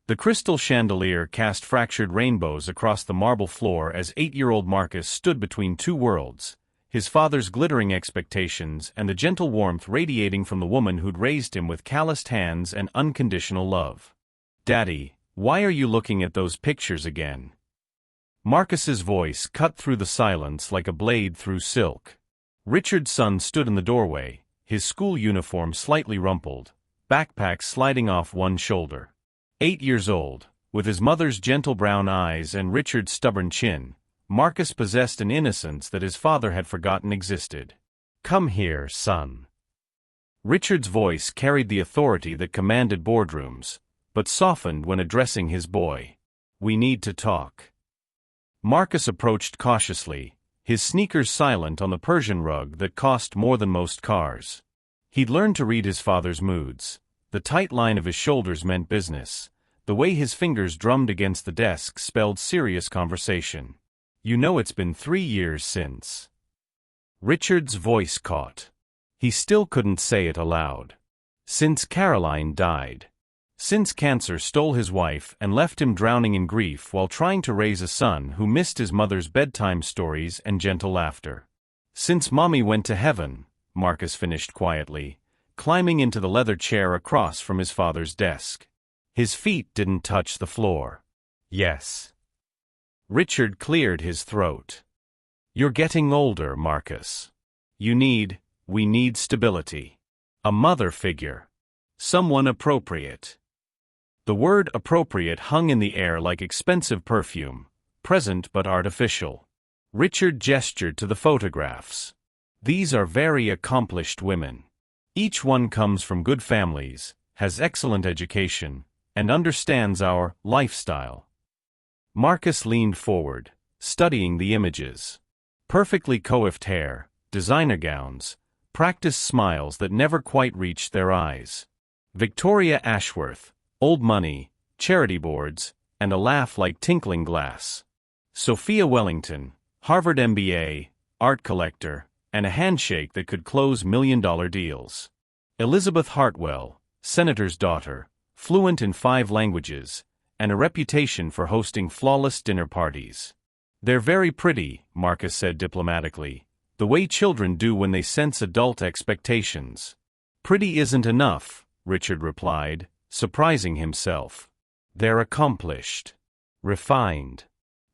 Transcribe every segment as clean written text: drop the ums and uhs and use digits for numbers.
The crystal chandelier cast fractured rainbows across the marble floor as 8-year-old Marcus stood between two worlds, his father's glittering expectations and the gentle warmth radiating from the woman who'd raised him with calloused hands and unconditional love. "Daddy, why are you looking at those pictures again?" Marcus's voice cut through the silence like a blade through silk. Richard's son stood in the doorway, his school uniform slightly rumpled, backpack sliding off one shoulder. 8 years old, with his mother's gentle brown eyes and Richard's stubborn chin, Marcus possessed an innocence that his father had forgotten existed. "Come here, son." Richard's voice carried the authority that commanded boardrooms, but softened when addressing his boy. "We need to talk." Marcus approached cautiously, his sneakers silent on the Persian rug that cost more than most cars. He'd learned to read his father's moods. The tight line of his shoulders meant business. The way his fingers drummed against the desk spelled serious conversation. "You know it's been 3 years since." Richard's voice caught. He still couldn't say it aloud. "Since Caroline died. Since cancer stole his wife and left him drowning in grief while trying to raise a son who missed his mother's bedtime stories and gentle laughter. Since Mommy went to heaven," Marcus finished quietly, climbing into the leather chair across from his father's desk. His feet didn't touch the floor. "Yes." Richard cleared his throat. "You're getting older, Marcus. We need stability. A mother figure. Someone appropriate." The word appropriate hung in the air like expensive perfume, present but artificial. Richard gestured to the photographs. "These are very accomplished women. Each one comes from good families, has excellent education, and understands our lifestyle." Marcus leaned forward, studying the images. Perfectly coiffed hair, designer gowns, practiced smiles that never quite reached their eyes. Victoria Ashworth, old money, charity boards, and a laugh like tinkling glass. Sophia Wellington, Harvard MBA, art collector, and a handshake that could close million-dollar deals. Elizabeth Hartwell, senator's daughter, fluent in 5 languages, and a reputation for hosting flawless dinner parties. "They're very pretty," Marcus said diplomatically, "the way children do when they sense adult expectations." "Pretty isn't enough," Richard replied, surprising himself. "They're accomplished. Refined.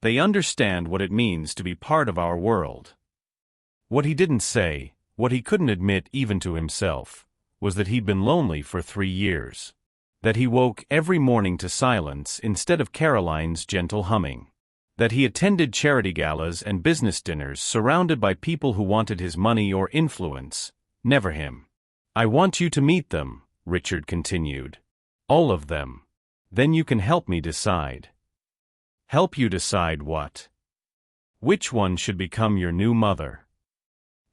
They understand what it means to be part of our world." What he didn't say, what he couldn't admit even to himself, was that he'd been lonely for 3 years. That he woke every morning to silence instead of Caroline's gentle humming. That he attended charity galas and business dinners surrounded by people who wanted his money or influence, never him. "I want you to meet them," Richard continued. "All of them. Then you can help me decide." "Help you decide what?" "Which one should become your new mother?"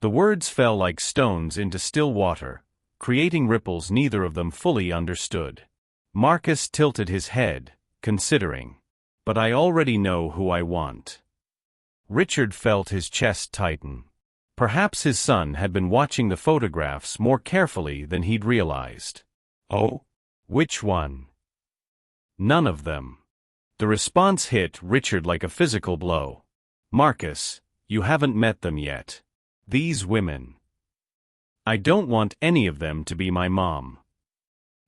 The words fell like stones into still water, creating ripples neither of them fully understood. Marcus tilted his head, considering. "But I already know who I want." Richard felt his chest tighten. Perhaps his son had been watching the photographs more carefully than he'd realized. "Oh? Which one?" "None of them." The response hit Richard like a physical blow. "Marcus, you haven't met them yet. These women. I don't want any of them to be my mom."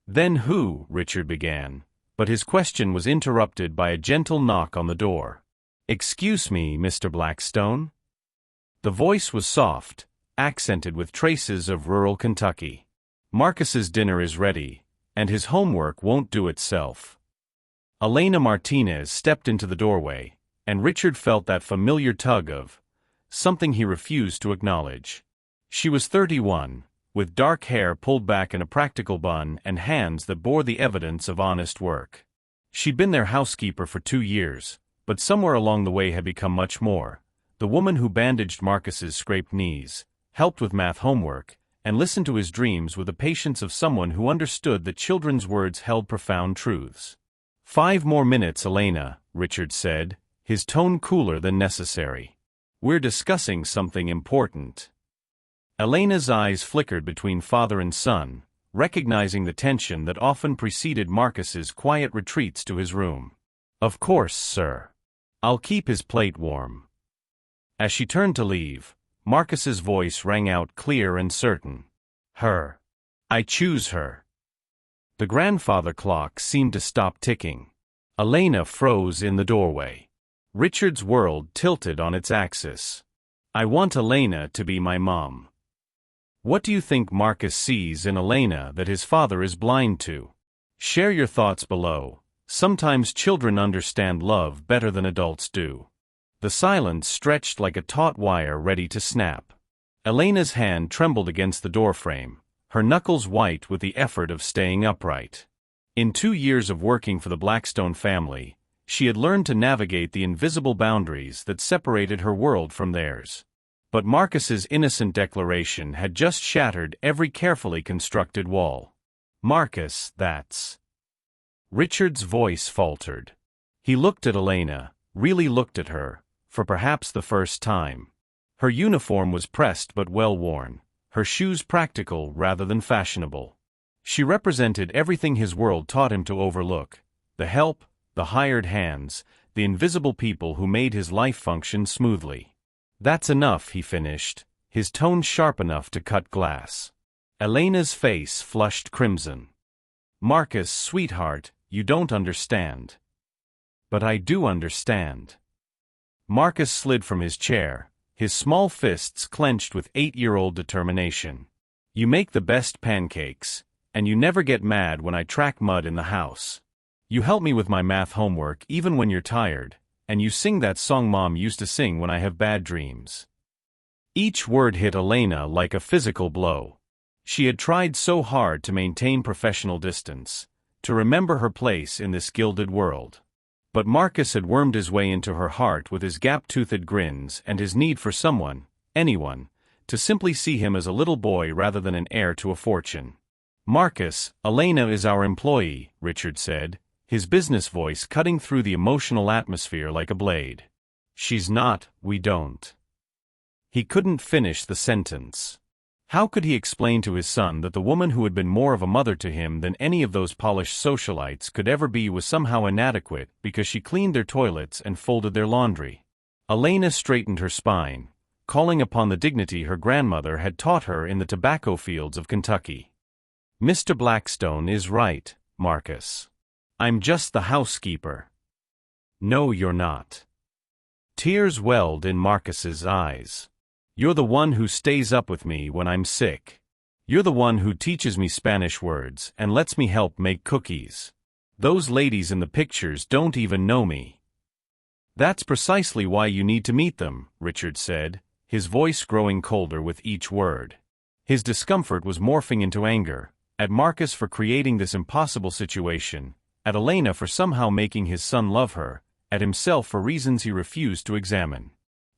"Then who?" Richard began, but his question was interrupted by a gentle knock on the door. "Excuse me, Mr. Blackstone?" The voice was soft, accented with traces of rural Kentucky. "Marcus's dinner is ready, and his homework won't do itself." Elena Martinez stepped into the doorway, and Richard felt that familiar tug of something he refused to acknowledge. She was 31, with dark hair pulled back in a practical bun and hands that bore the evidence of honest work. She'd been their housekeeper for 2 years, but somewhere along the way had become much more. The woman who bandaged Marcus's scraped knees, helped with math homework, and listened to his dreams with the patience of someone who understood that children's words held profound truths. "5 more minutes, Elena," Richard said, his tone cooler than necessary. "We're discussing something important." Elena's eyes flickered between father and son, recognizing the tension that often preceded Marcus's quiet retreats to his room. "Of course, sir. I'll keep his plate warm." As she turned to leave, Marcus's voice rang out clear and certain. "Her. I choose her." The grandfather clock seemed to stop ticking. Elena froze in the doorway. Richard's world tilted on its axis. "I want Elena to be my mom." What do you think Marcus sees in Elena that his father is blind to? Share your thoughts below. Sometimes children understand love better than adults do. The silence stretched like a taut wire ready to snap. Elena's hand trembled against the doorframe, her knuckles white with the effort of staying upright. In 2 years of working for the Blackstone family, she had learned to navigate the invisible boundaries that separated her world from theirs. But Marcus's innocent declaration had just shattered every carefully constructed wall. "Marcus, that's..." Richard's voice faltered. He looked at Elena, really looked at her, for perhaps the first time. Her uniform was pressed but well worn, her shoes practical rather than fashionable. She represented everything his world taught him to overlook: the help, the hired hands, the invisible people who made his life function smoothly. "That's enough," he finished, his tone sharp enough to cut glass. Elena's face flushed crimson. "Marcus, sweetheart, you don't understand." "But I do understand." Marcus slid from his chair, his small fists clenched with 8-year-old determination. "You make the best pancakes, and you never get mad when I track mud in the house. You help me with my math homework even when you're tired, and you sing that song Mom used to sing when I have bad dreams." Each word hit Elena like a physical blow. She had tried so hard to maintain professional distance, to remember her place in this gilded world. But Marcus had wormed his way into her heart with his gap-toothed grins and his need for someone, anyone, to simply see him as a little boy rather than an heir to a fortune. "Marcus, Elena is our employee," Richard said, his business voice cutting through the emotional atmosphere like a blade. "She's not, we don't." He couldn't finish the sentence. How could he explain to his son that the woman who had been more of a mother to him than any of those polished socialites could ever be was somehow inadequate because she cleaned their toilets and folded their laundry? Elena straightened her spine, calling upon the dignity her grandmother had taught her in the tobacco fields of Kentucky. "Mr. Blackstone is right, Marcus. I'm just the housekeeper." "No, you're not." Tears welled in Marcus's eyes. "You're the one who stays up with me when I'm sick. You're the one who teaches me Spanish words and lets me help make cookies. Those ladies in the pictures don't even know me." "That's precisely why you need to meet them," Richard said, his voice growing colder with each word. His discomfort was morphing into anger, at Marcus for creating this impossible situation, at Elena for somehow making his son love her, at himself for reasons he refused to examine.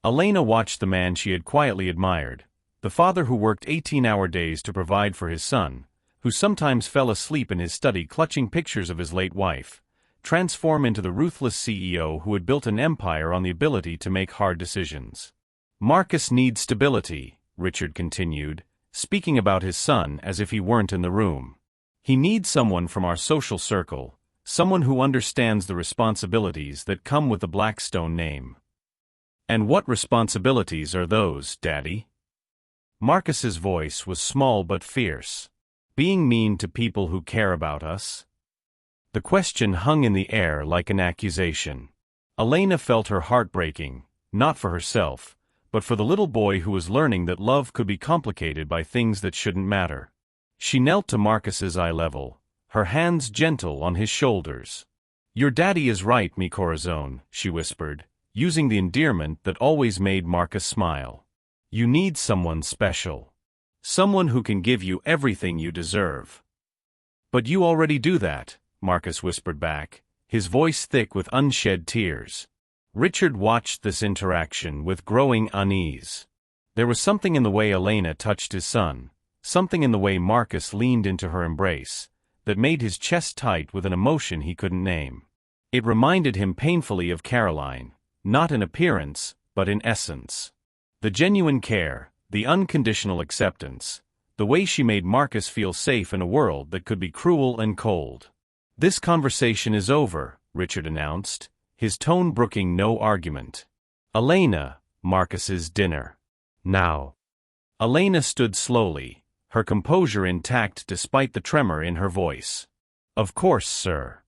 Elena watched the man she had quietly admired, the father who worked 18-hour days to provide for his son, who sometimes fell asleep in his study clutching pictures of his late wife, transform into the ruthless CEO who had built an empire on the ability to make hard decisions. "Marcus needs stability," Richard continued, speaking about his son as if he weren't in the room. "He needs someone from our social circle, someone who understands the responsibilities that come with the Blackstone name." "And what responsibilities are those, Daddy?" Marcus's voice was small but fierce. "Being mean to people who care about us?" The question hung in the air like an accusation. Elena felt her heart breaking, not for herself, but for the little boy who was learning that love could be complicated by things that shouldn't matter. She knelt to Marcus's eye level, her hands gentle on his shoulders. "Your daddy is right, mi corazón," she whispered, using the endearment that always made Marcus smile. "You need someone special. Someone who can give you everything you deserve." "But you already do that," Marcus whispered back, his voice thick with unshed tears. Richard watched this interaction with growing unease. There was something in the way Elena touched his son, something in the way Marcus leaned into her embrace, that made his chest tight with an emotion he couldn't name. It reminded him painfully of Caroline, not in appearance, but in essence. The genuine care, the unconditional acceptance, The way she made Marcus feel safe in a world that could be cruel and cold. "This conversation is over," Richard announced, his tone brooking no argument. "Elena, Marcus's dinner. Now." Elena stood slowly, her composure intact despite the tremor in her voice. "Of course, sir."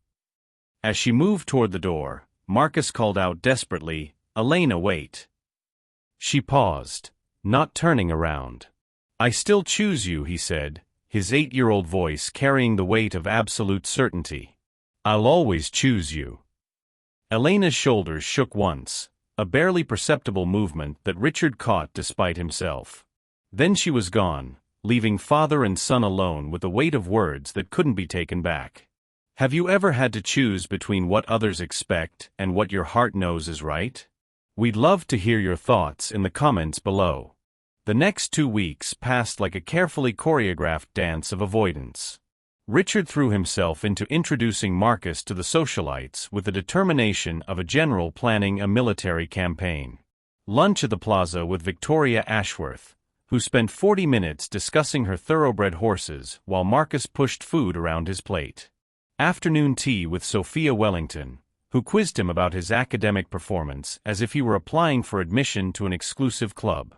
As she moved toward the door, Marcus called out desperately, "Elena, wait." She paused, not turning around. "I still choose you," he said, his 8-year-old voice carrying the weight of absolute certainty. "I'll always choose you." Elena's shoulders shook once, a barely perceptible movement that Richard caught despite himself. Then she was gone, leaving father and son alone with the weight of words that couldn't be taken back. Have you ever had to choose between what others expect and what your heart knows is right? We'd love to hear your thoughts in the comments below. The next 2 weeks passed like a carefully choreographed dance of avoidance. Richard threw himself into introducing Marcus to the Socialites with the determination of a general planning a military campaign. Lunch at the plaza with Victoria Ashworth, who spent 40 minutes discussing her thoroughbred horses while Marcus pushed food around his plate. Afternoon tea with Sophia Wellington, who quizzed him about his academic performance as if he were applying for admission to an exclusive club.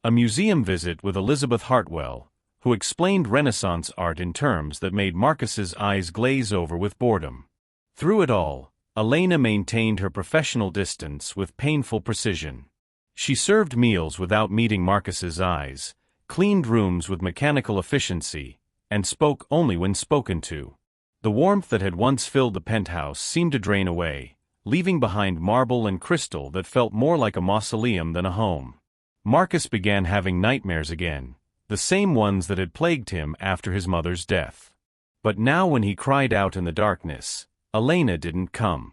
A museum visit with Elizabeth Hartwell, who explained Renaissance art in terms that made Marcus's eyes glaze over with boredom. Through it all, Elena maintained her professional distance with painful precision. She served meals without meeting Marcus's eyes, cleaned rooms with mechanical efficiency, and spoke only when spoken to. The warmth that had once filled the penthouse seemed to drain away, leaving behind marble and crystal that felt more like a mausoleum than a home. Marcus began having nightmares again, the same ones that had plagued him after his mother's death. But now when he cried out in the darkness, Elena didn't come.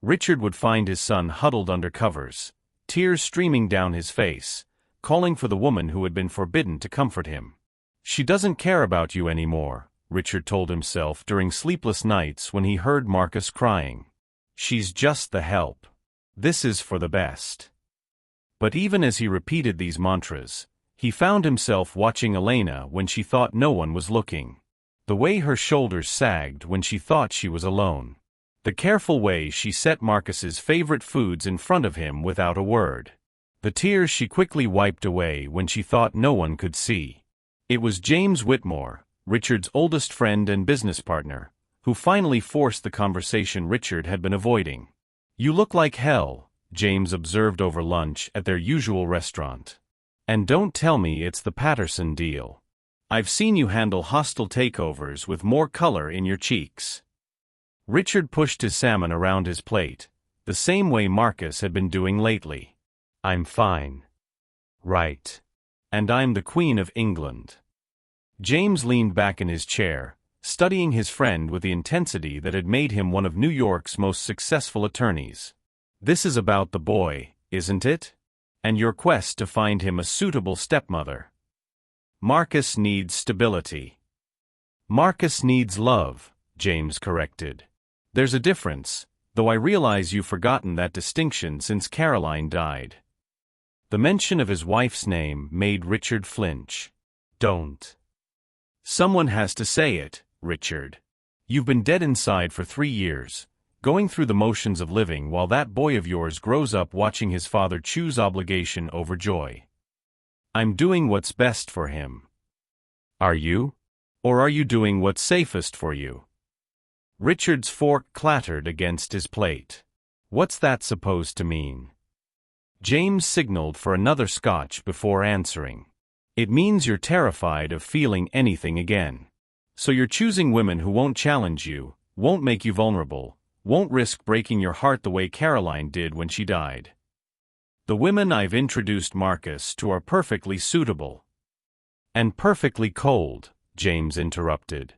Richard would find his son huddled under covers, tears streaming down his face, calling for the woman who had been forbidden to comfort him. "She doesn't care about you anymore," Richard told himself during sleepless nights when he heard Marcus crying. "She's just the help. This is for the best." But even as he repeated these mantras, he found himself watching Elena when she thought no one was looking. The way her shoulders sagged when she thought she was alone. The careful way she set Marcus's favorite foods in front of him without a word. The tears she quickly wiped away when she thought no one could see. It was James Whitmore, Richard's oldest friend and business partner, who finally forced the conversation Richard had been avoiding. "You look like hell," James observed over lunch at their usual restaurant. "And don't tell me it's the Patterson deal. I've seen you handle hostile takeovers with more color in your cheeks." Richard pushed his salmon around his plate, the same way Marcus had been doing lately. "I'm fine." "Right. And I'm the Queen of England." James leaned back in his chair, studying his friend with the intensity that had made him one of New York's most successful attorneys. "This is about the boy, isn't it? And your quest to find him a suitable stepmother." "Marcus needs stability." "Marcus needs love," James corrected. "There's a difference, though I realize you've forgotten that distinction since Caroline died." The mention of his wife's name made Richard flinch. "Don't." "Someone has to say it, Richard. You've been dead inside for 3 years. Going through the motions of living while that boy of yours grows up watching his father choose obligation over joy. I'm doing what's best for him." "Are you? Or are you doing what's safest for you?" Richard's fork clattered against his plate. "What's that supposed to mean?" James signaled for another scotch before answering. "It means you're terrified of feeling anything again. So you're choosing women who won't challenge you, won't make you vulnerable, won't risk breaking your heart the way Caroline did when she died. The women I've introduced Marcus to are perfectly suitable." "And perfectly cold," James interrupted.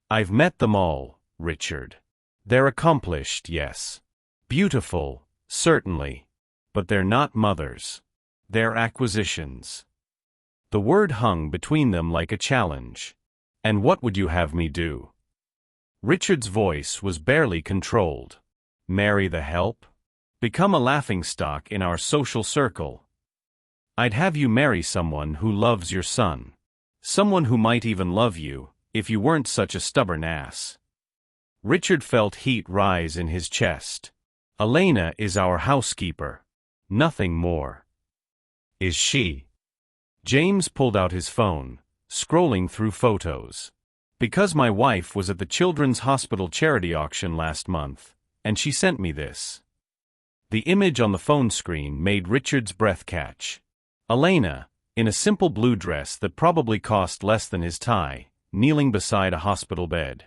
"I've met them all, Richard. They're accomplished, yes. Beautiful, certainly. But they're not mothers. They're acquisitions." The word hung between them like a challenge. "And what would you have me do?" Richard's voice was barely controlled. "Marry the help? Become a laughingstock in our social circle? I'd have you marry someone who loves your son. Someone who might even love you, if you weren't such a stubborn ass. Richard felt heat rise in his chest. Elena is our housekeeper. Nothing more. Is she? James pulled out his phone, scrolling through photos. Because my wife was at the Children's Hospital charity auction last month, and she sent me this. The image on the phone screen made Richard's breath catch. Elena, in a simple blue dress that probably cost less than his tie, kneeling beside a hospital bed.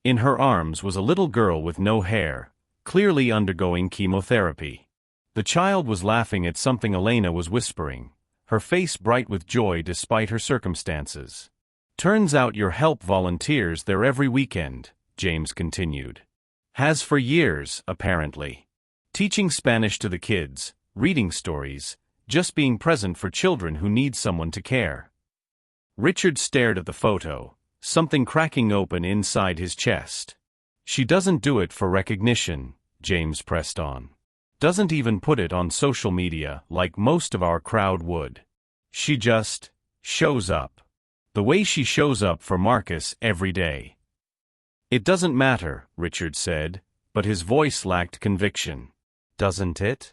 In her arms was a little girl with no hair, clearly undergoing chemotherapy. The child was laughing at something Elena was whispering, her face bright with joy despite her circumstances. Turns out your help volunteers there every weekend, James continued. Has for years, apparently. Teaching Spanish to the kids, reading stories, just being present for children who need someone to care. Richard stared at the photo, something cracking open inside his chest. She doesn't do it for recognition, James pressed on. Doesn't even put it on social media like most of our crowd would. She just shows up. The way she shows up for Marcus every day. It doesn't matter, Richard said, but his voice lacked conviction. Doesn't it?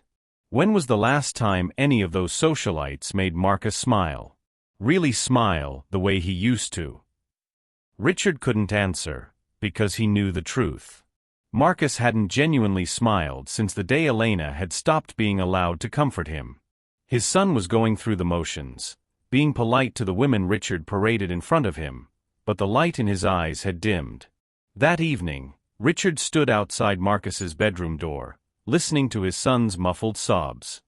When was the last time any of those socialites made Marcus smile? Really smile the way he used to? Richard couldn't answer, because he knew the truth. Marcus hadn't genuinely smiled since the day Elena had stopped being allowed to comfort him. His son was going through the motions, being polite to the women Richard paraded in front of him, but the light in his eyes had dimmed. That evening, Richard stood outside Marcus's bedroom door, listening to his son's muffled sobs.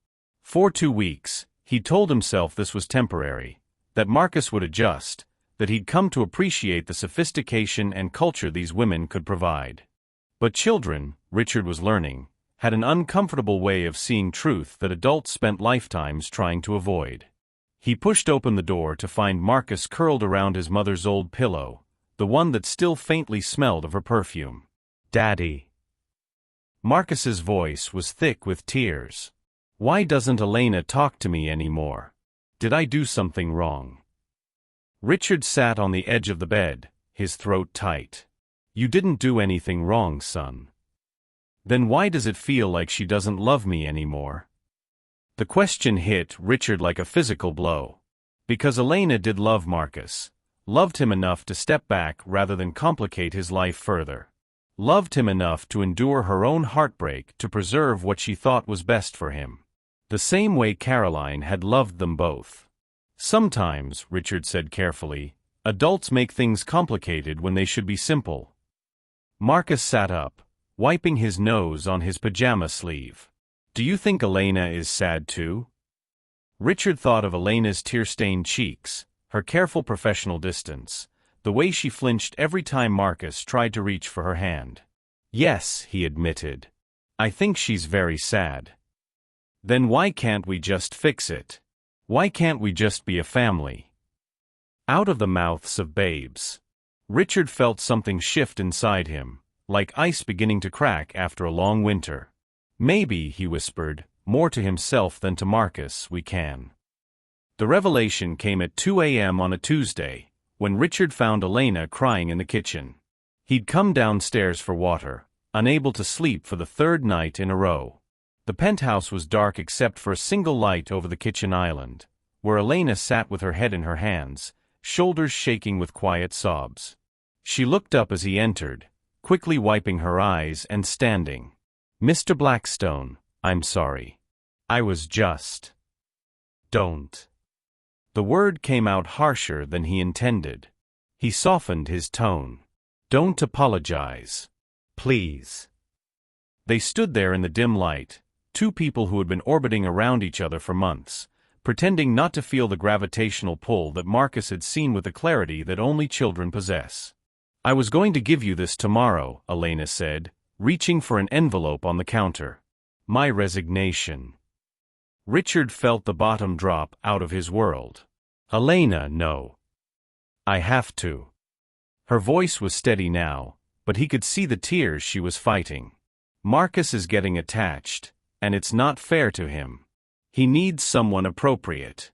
For 2 weeks, he'd told himself this was temporary, that Marcus would adjust, that he'd come to appreciate the sophistication and culture these women could provide. But children, Richard was learning, had an uncomfortable way of seeing truth that adults spent lifetimes trying to avoid. He pushed open the door to find Marcus curled around his mother's old pillow, the one that still faintly smelled of her perfume. Daddy. Marcus's voice was thick with tears. Why doesn't Elena talk to me anymore? Did I do something wrong? Richard sat on the edge of the bed, his throat tight. You didn't do anything wrong, son. Then why does it feel like she doesn't love me anymore? The question hit Richard like a physical blow. Because Elena did love Marcus, loved him enough to step back rather than complicate his life further. Loved him enough to endure her own heartbreak to preserve what she thought was best for him. The same way Caroline had loved them both. Sometimes, Richard said carefully, adults make things complicated when they should be simple. Marcus sat up, wiping his nose on his pajama sleeve. Do you think Elena is sad too? Richard thought of Elena's tear-stained cheeks, her careful professional distance, the way she flinched every time Marcus tried to reach for her hand. Yes, he admitted. I think she's very sad. Then why can't we just fix it? Why can't we just be a family? Out of the mouths of babes. Richard felt something shift inside him, like ice beginning to crack after a long winter. Maybe, he whispered, more to himself than to Marcus, we can. The revelation came at 2 a.m. on a Tuesday, when Richard found Elena crying in the kitchen. He'd come downstairs for water, unable to sleep for the third night in a row. The penthouse was dark except for a single light over the kitchen island, where Elena sat with her head in her hands, shoulders shaking with quiet sobs. She looked up as he entered, quickly wiping her eyes and standing. Mr. Blackstone, I'm sorry. I was just... Don't. The word came out harsher than he intended. He softened his tone. Don't apologize. Please. They stood there in the dim light, two people who had been orbiting around each other for months, pretending not to feel the gravitational pull that Marcus had seen with the clarity that only children possess. I was going to give you this tomorrow, Elena said, reaching for an envelope on the counter. My resignation. Richard felt the bottom drop out of his world. Elena, no. I have to. Her voice was steady now, but he could see the tears she was fighting. Marcus is getting attached, and it's not fair to him. He needs someone appropriate.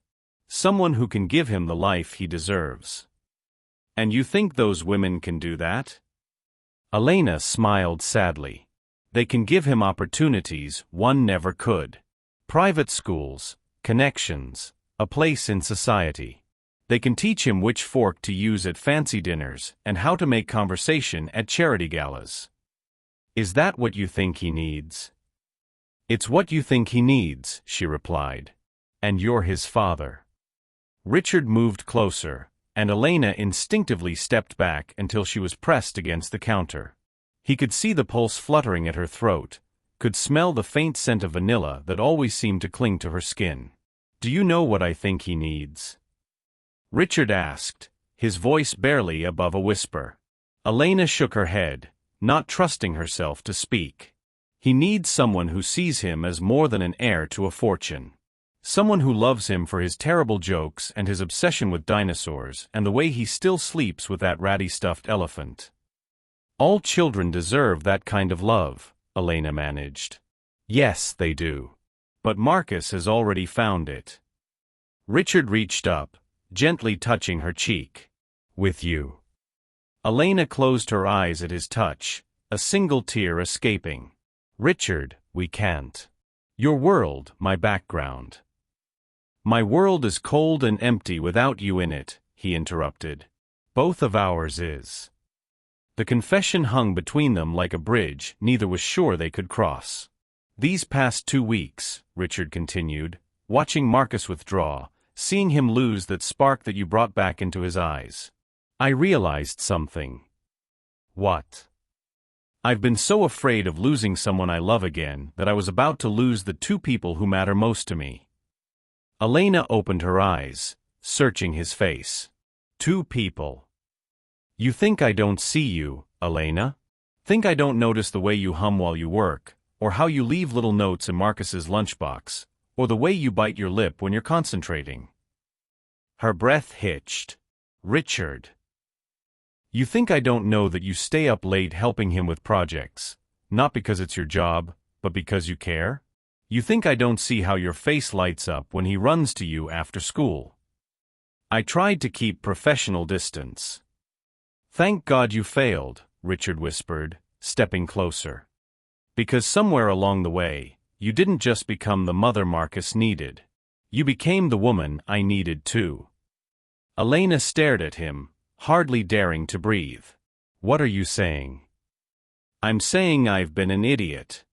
Someone who can give him the life he deserves. And you think those women can do that? Elena smiled sadly. They can give him opportunities one never could. Private schools, connections, a place in society. They can teach him which fork to use at fancy dinners and how to make conversation at charity galas. Is that what you think he needs? It's what you think he needs, she replied. And you're his father. Richard moved closer, and Elena instinctively stepped back until she was pressed against the counter. He could see the pulse fluttering at her throat, could smell the faint scent of vanilla that always seemed to cling to her skin. Do you know what I think he needs? Richard asked, his voice barely above a whisper. Elena shook her head, not trusting herself to speak. He needs someone who sees him as more than an heir to a fortune. Someone who loves him for his terrible jokes and his obsession with dinosaurs and the way he still sleeps with that ratty stuffed elephant. All children deserve that kind of love, Elena managed. Yes, they do. But Marcus has already found it. Richard reached up, gently touching her cheek. With you. Elena closed her eyes at his touch, a single tear escaping. Richard, we can't. Your world, my background. My world is cold and empty without you in it, he interrupted. Both of ours is. The confession hung between them like a bridge neither was sure they could cross. These past 2 weeks, Richard continued, watching Marcus withdraw, seeing him lose that spark that you brought back into his eyes. I realized something. What? I've been so afraid of losing someone I love again that I was about to lose the 2 people who matter most to me. Elena opened her eyes, searching his face. 2 people. You think I don't see you, Elena? Think I don't notice the way you hum while you work, or how you leave little notes in Marcus's lunchbox, or the way you bite your lip when you're concentrating? Her breath hitched. Richard. You think I don't know that you stay up late helping him with projects, not because it's your job, but because you care? You think I don't see how your face lights up when he runs to you after school? I tried to keep professional distance. Thank God you failed, Richard whispered, stepping closer. Because somewhere along the way, you didn't just become the mother Marcus needed. You became the woman I needed too. Elena stared at him, hardly daring to breathe. What are you saying? I'm saying I've been an idiot.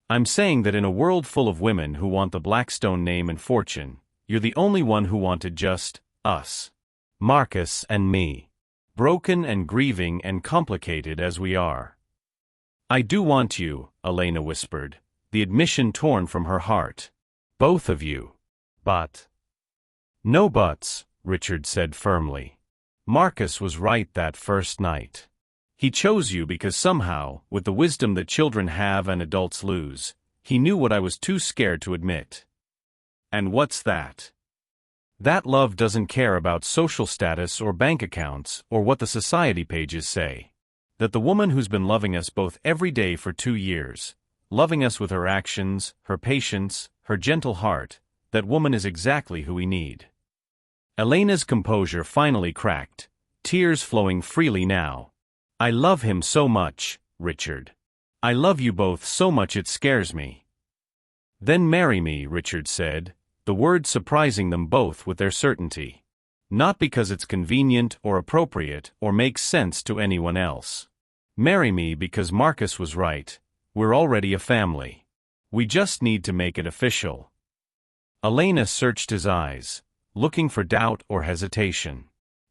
I'm saying that in a world full of women who want the Blackstone name and fortune, you're the only one who wanted just us. Marcus and me. Broken and grieving and complicated as we are. I do want you, Elena whispered, the admission torn from her heart. Both of you. But. No buts, Richard said firmly. Marcus was right that first night. He chose you because somehow, with the wisdom that children have and adults lose, he knew what I was too scared to admit. And what's that? That love doesn't care about social status or bank accounts or what the society pages say. That the woman who's been loving us both every day for 2 years, loving us with her actions, her patience, her gentle heart, that woman is exactly who we need. Elena's composure finally cracked, tears flowing freely now. I love him so much, Richard. I love you both so much it scares me. Then marry me, Richard said, the word surprising them both with their certainty. Not because it's convenient or appropriate or makes sense to anyone else. Marry me because Marcus was right. We're already a family. We just need to make it official. Elena searched his eyes, looking for doubt or hesitation.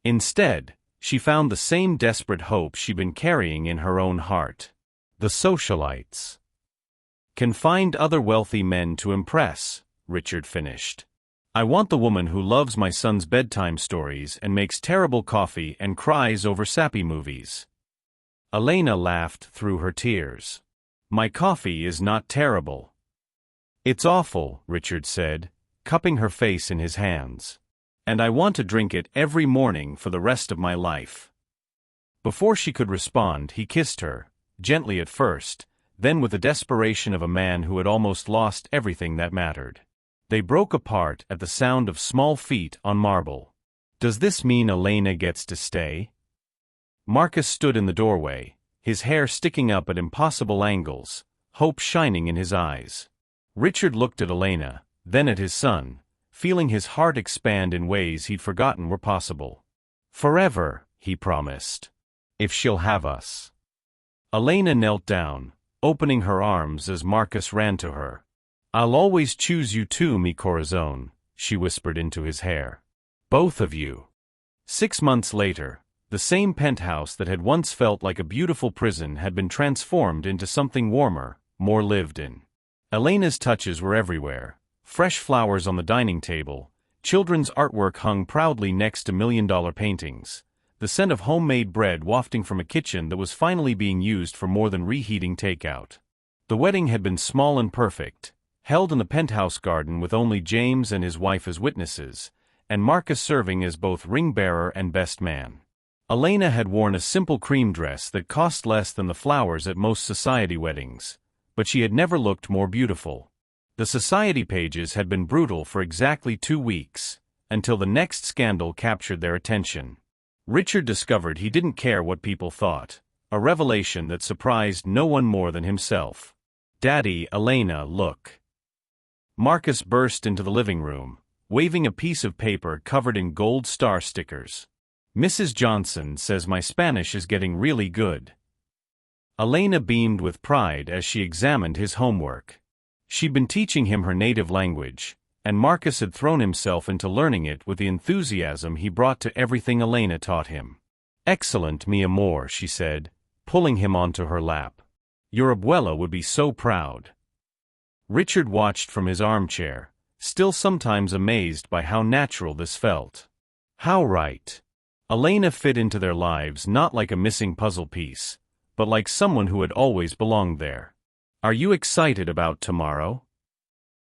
Instead, she found the same desperate hope she'd been carrying in her own heart. The Socialites can find other wealthy men to impress, Richard finished. I want the woman who loves my son's bedtime stories and makes terrible coffee and cries over sappy movies. Elena laughed through her tears. My coffee is not terrible. It's awful, Richard said, cupping her face in his hands. And I want to drink it every morning for the rest of my life. Before she could respond, he kissed her, gently at first, then with the desperation of a man who had almost lost everything that mattered. They broke apart at the sound of small feet on marble. Does this mean Elena gets to stay? Marcus stood in the doorway, his hair sticking up at impossible angles, hope shining in his eyes. Richard looked at Elena, then at his son, feeling his heart expand in ways he'd forgotten were possible. "Forever," he promised. "If she'll have us." Elena knelt down, opening her arms as Marcus ran to her. "I'll always choose you too, mi corazón," she whispered into his hair. "Both of you." 6 months later, the same penthouse that had once felt like a beautiful prison had been transformed into something warmer, more lived in. Elena's touches were everywhere: fresh flowers on the dining table, children's artwork hung proudly next to million-dollar paintings, the scent of homemade bread wafting from a kitchen that was finally being used for more than reheating takeout. The wedding had been small and perfect, held in the penthouse garden with only James and his wife as witnesses, and Marcus serving as both ring-bearer and best man. Elena had worn a simple cream dress that cost less than the flowers at most society weddings, but she had never looked more beautiful. The society pages had been brutal for exactly 2 weeks, until the next scandal captured their attention. Richard discovered he didn't care what people thought, a revelation that surprised no one more than himself. "Daddy, Elena, look." Marcus burst into the living room, waving a piece of paper covered in gold star stickers. "Mrs. Johnson says my Spanish is getting really good." Elena beamed with pride as she examined his homework. She'd been teaching him her native language, and Marcus had thrown himself into learning it with the enthusiasm he brought to everything Elena taught him. "Excellent, mi amor," she said, pulling him onto her lap. "Your abuela would be so proud." Richard watched from his armchair, still sometimes amazed by how natural this felt. How right. Elena fit into their lives not like a missing puzzle piece, but like someone who had always belonged there. "Are you excited about tomorrow?"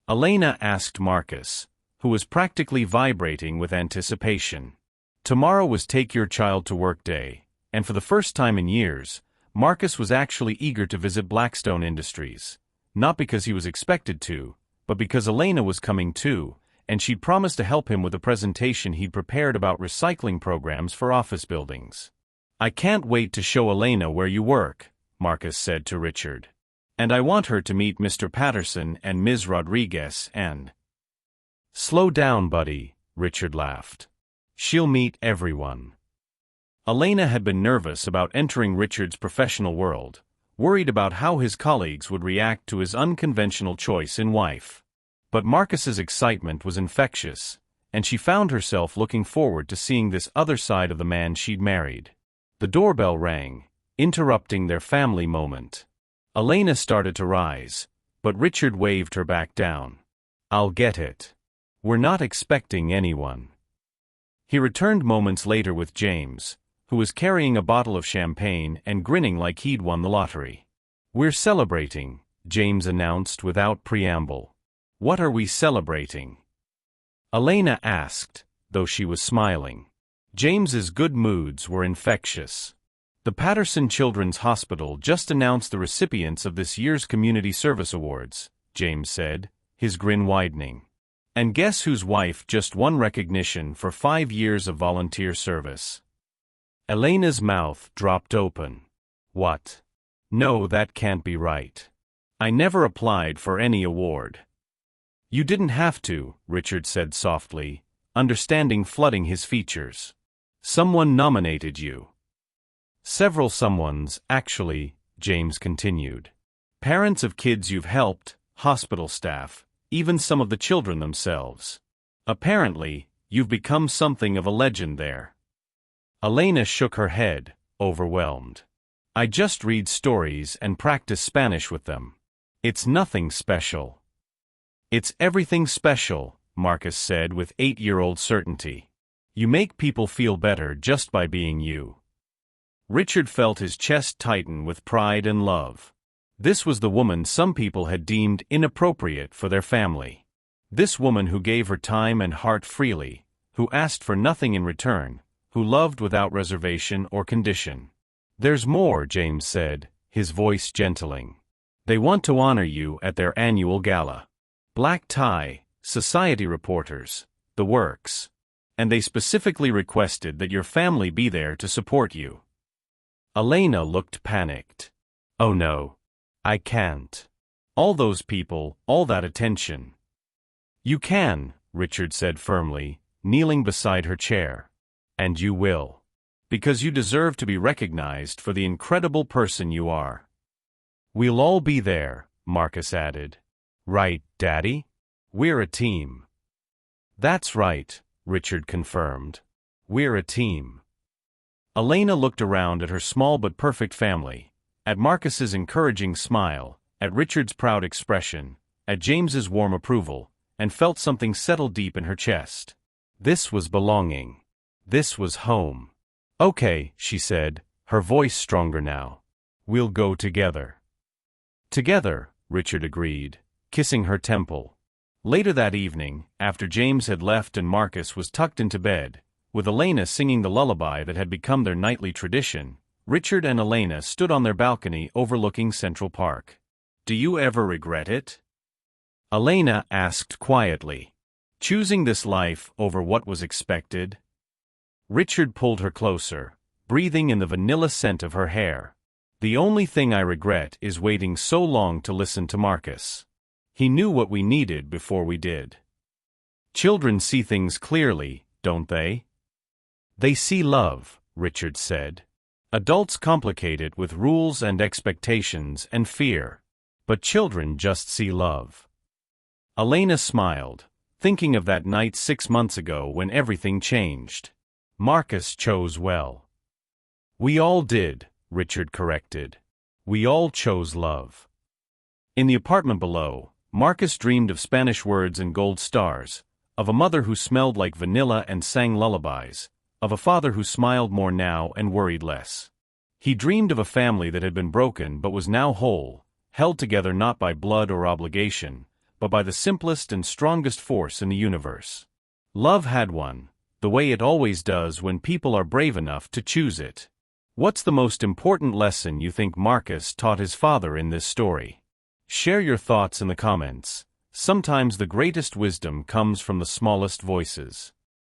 Elena asked Marcus, who was practically vibrating with anticipation. Tomorrow was Take Your Child to Work Day, and for the first time in years, Marcus was actually eager to visit Blackstone Industries, not because he was expected to, but because Elena was coming too, and she'd promised to help him with a presentation he'd prepared about recycling programs for office buildings. "I can't wait to show Elena where you work," Marcus said to Richard. "And I want her to meet Mr. Patterson and Ms. Rodriguez and—" "Slow down, buddy," Richard laughed. "She'll meet everyone." Elena had been nervous about entering Richard's professional world, worried about how his colleagues would react to his unconventional choice in wife. But Marcus's excitement was infectious, and she found herself looking forward to seeing this other side of the man she'd married. The doorbell rang, interrupting their family moment. Elena started to rise, but Richard waved her back down. "I'll get it. We're not expecting anyone." He returned moments later with James, who was carrying a bottle of champagne and grinning like he'd won the lottery. "We're celebrating," James announced without preamble. "What are we celebrating?" Elena asked, though she was smiling. James's good moods were infectious. "The Patterson Children's Hospital just announced the recipients of this year's Community Service Awards," James said, his grin widening. "And guess whose wife just won recognition for 5 years of volunteer service?" Elena's mouth dropped open. "What? No, that can't be right. I never applied for any award." "You didn't have to," Richard said softly, understanding flooding his features. "Someone nominated you." "Several someones, actually," James continued. "Parents of kids you've helped, hospital staff, even some of the children themselves. Apparently, you've become something of a legend there." Elena shook her head, overwhelmed. "I just read stories and practice Spanish with them. It's nothing special." "It's everything special," Marcus said with 8-year-old certainty. "You make people feel better just by being you." Richard felt his chest tighten with pride and love. This was the woman some people had deemed inappropriate for their family. This woman who gave her time and heart freely, who asked for nothing in return, who loved without reservation or condition. "There's more," James said, his voice gentling. "They want to honor you at their annual gala. Black tie, society reporters, the works. And they specifically requested that your family be there to support you." Elena looked panicked. Oh no. I can't. All those people, all that attention. You can, Richard said firmly, kneeling beside her chair. And you will. Because you deserve to be recognized for the incredible person you are. We'll all be there, Marcus added. Right, Daddy? We're a team. That's right, Richard confirmed. We're a team. Elena looked around at her small but perfect family, at Marcus's encouraging smile, at Richard's proud expression, at James's warm approval, and felt something settle deep in her chest. This was belonging. This was home. Okay, she said, her voice stronger now. We'll go together. Together, Richard agreed, kissing her temple. Later that evening, after James had left and Marcus was tucked into bed, with Elena singing the lullaby that had become their nightly tradition, Richard and Elena stood on their balcony overlooking Central Park. Do you ever regret it? Elena asked quietly. Choosing this life over what was expected? Richard pulled her closer, breathing in the vanilla scent of her hair. The only thing I regret is waiting so long to listen to Marcus. He knew what we needed before we did. Children see things clearly, don't they? They see love, Richard said. Adults complicate it with rules and expectations and fear. But children just see love. Elena smiled, thinking of that night 6 months ago when everything changed. Marcus chose well. We all did, Richard corrected. We all chose love. In the apartment below, Marcus dreamed of Spanish words and gold stars, of a mother who smelled like vanilla and sang lullabies, of a father who smiled more now and worried less. He dreamed of a family that had been broken but was now whole, held together not by blood or obligation, but by the simplest and strongest force in the universe. Love had won, the way it always does when people are brave enough to choose it. What's the most important lesson you think Marcus taught his father in this story? Share your thoughts in the comments. Sometimes the greatest wisdom comes from the smallest voices.